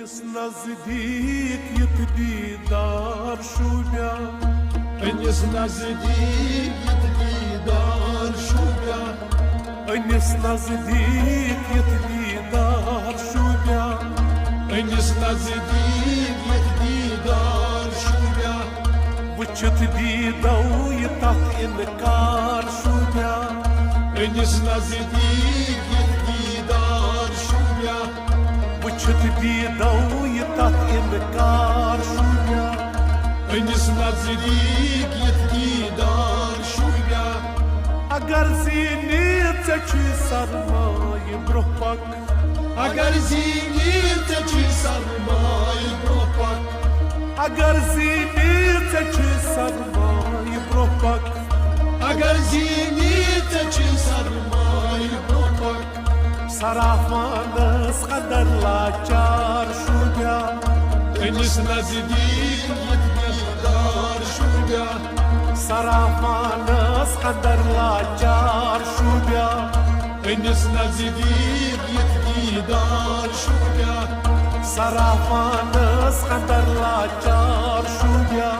أنس نزديك يتديدار شو بيا أنس نزديك يتديدار شو بيا أنس نزديك يتديدار شو بيا أنس نزديك يتديدار شو بيا وجت ديدا ويطاق إنكار شو بيا أنس نزديك يتديدار شو بيا وجت ديدا ويطاق إنكار شو بيا أنس نزديك يتديدار شو بيا أجر زيني تجي سرماي بروحك أجر زيني تجي سرماي بروحك أجر زيني تجي سرماي بروحك أجر زيني تجي سرماي بروحك صرافانس قدر لاچار شو بيا أنس نزديك يتديدار شو بيا صرافانس قدر لاچار شو بيا أنس نزديك يتديدار شو بيا صرافانس قدر لاچار شو بيا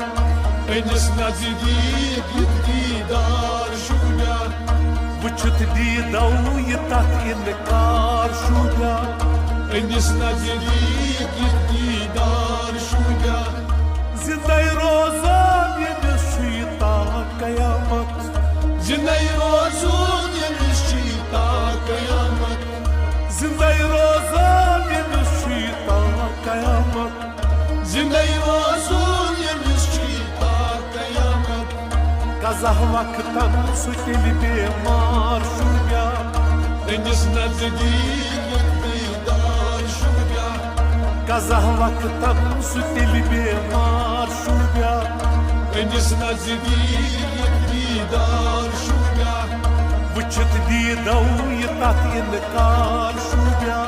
أنس نزديك يتديدار شو بيا وجت ديدا ويطاق إنكار شو بيا أنس نزديك يتديدار شو بيا زنداي روزان يمشيطا قيامك زنداي روزون يمشيطا قيامك زنداي روزان يمشيطا قيامك زنداي روزون يمشيطا قيامك قزح وقتن سكل بيمار شو بيا أنس نزديك يتديدار شو بيا قزح وقتن سكل بيمار شو بيا أنس نزديك يتديدار شو بيا وجت ديدا ويطاق إنكار شو بيا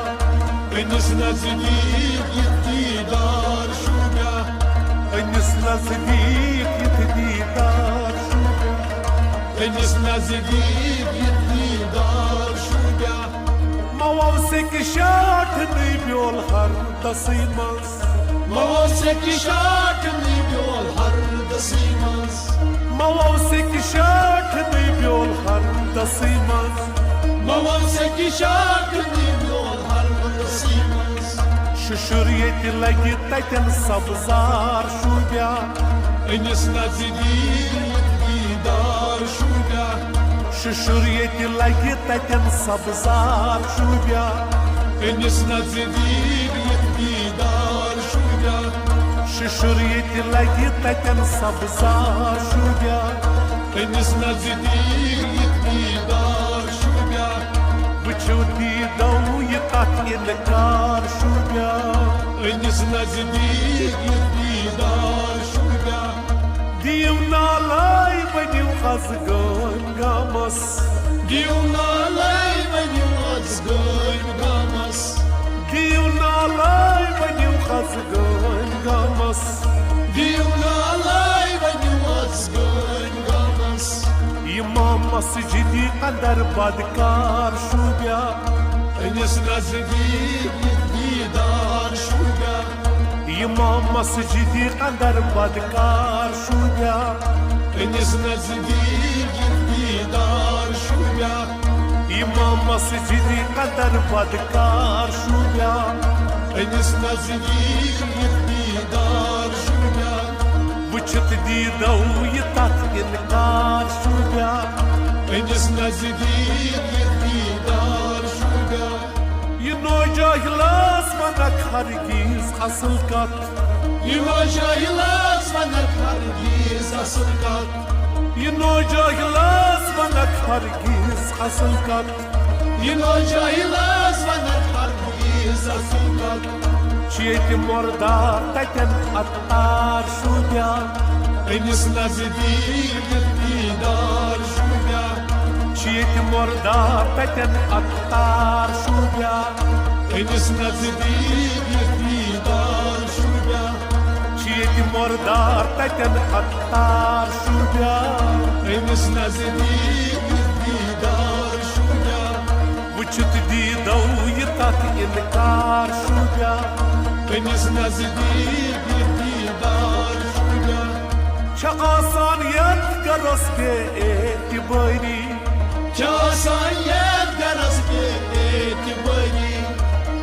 أنس نزديك يتديدار شو بيا أنس نزديك يتديدار شو بيا أنس نزديك يتديدار شو بيا مواسك شاتني بيول هر تصيمس مواسك شاتني بيول هر تصيمس مواسك شاتني بيول هر تصيمس مواسك شاتني بيول هر تصيمس ششريت لقيت تايتن سبزار شو بيا أنس نزديك يتديدار شو بيا ششريت لقيت تايتن سبزار شو بيا أنس نزديك يتديدار شو بيا ششريت لقيت تايتن سبزار شو بيا أنس نزديك يتديدار شو بيا وجودي دو يطاق إنكار شو بيا أنس نزديك يتديدار شو بيا ديونا لاي بني وخزقون قامس ديونا لاي بني وخزقون قامس ديونا لاي بني وخزقون قامس ديونا لاي بني وخزقون قامس إمام مسجدي قدر بدكار شو بيا أنس نزديك يتديدار شو بيا إمام مسجدي قدر بدكار شو بيا أنس نزديك يتديدار شو بيا إمام مسجدي قدر بدكار شو بيا أنس نزديك يتديدار شو بيا وجت ديدا ويطاق إنكار شو بيا أنس نزديك يتديدار شو بيا ينو جاهلاس منك هرگيز حصل كات يما جايلاس منك هرگيز أصل كات ينو جاهلاس منك هرگيز حصل كات يما جايلاس منك هرگيز أصل كات شيت مردا تكن أطار شو بيا أنس نزديك يتديدار شو بيا شيت مردا تكن أطار شو بيا أنس نزديك يتديدار شو بيا شيت مردا تكن أطار شو بيا أنس نزديك يتديدار شو بيا وجت ديدا ويطاق إنكار شو بيا Enis nazdik iktidar şurada Çakasan yet garas be etibari Çasan yet garas be etibari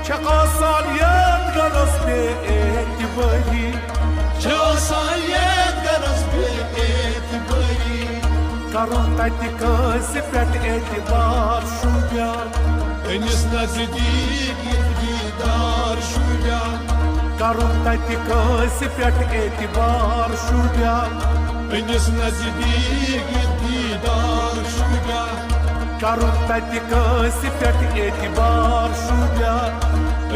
Çakasan yet garas be etibari Çasan yet garas be etibari Karun tati kasi pet etibar şubya Enis nazdik iktidar şurada Karun tati kasi pet etibar şubya Enis nazdik iktidar şurada Karun tati kasi pet etibar şubya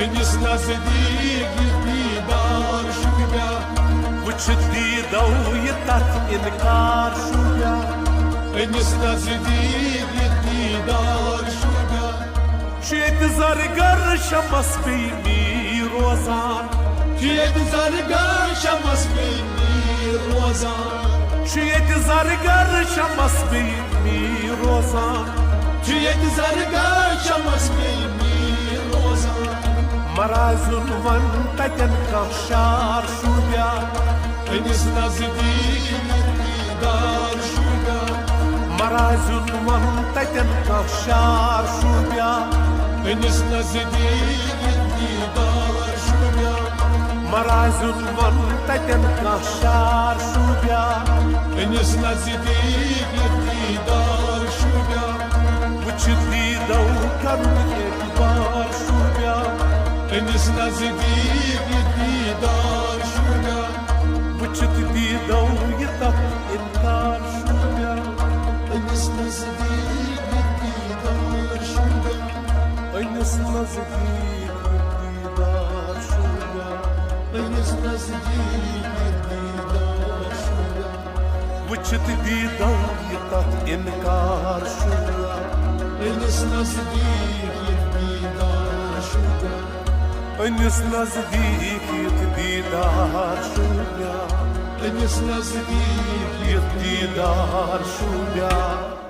Enis nazdik iktidar şurada Vıçıdi dağı tat inkar şubya Enis nazdik iktidar şurada Şuyet zargar şamas beyni rozan Tiyet zargar şamas beni rozan Şuyet zargar şamas beyni rozan Tiyet zargar şamas beni rozan Marazun van taken kavşar şubya Enis nazdik iktidar şurada Marazun van taken kavşar şubya Enis nazdik iktidar şurada Marazun van taken kavşar şubya Enis nazdik iktidar şurada Vıçıdi dağı karun etibar şubya Enis nazdik iktidar şurada Vıçıdi dağı tat inkar şubya Enis nazdik iktidar şurada Enis nazdik iktidar şubya Enis nazdik iktidar şurada Vıçıdi dağı tat inkar şubya Enis nazdik iktidar şurada Enis nazdik iktidar şubya Enis nazdik iktidar şubya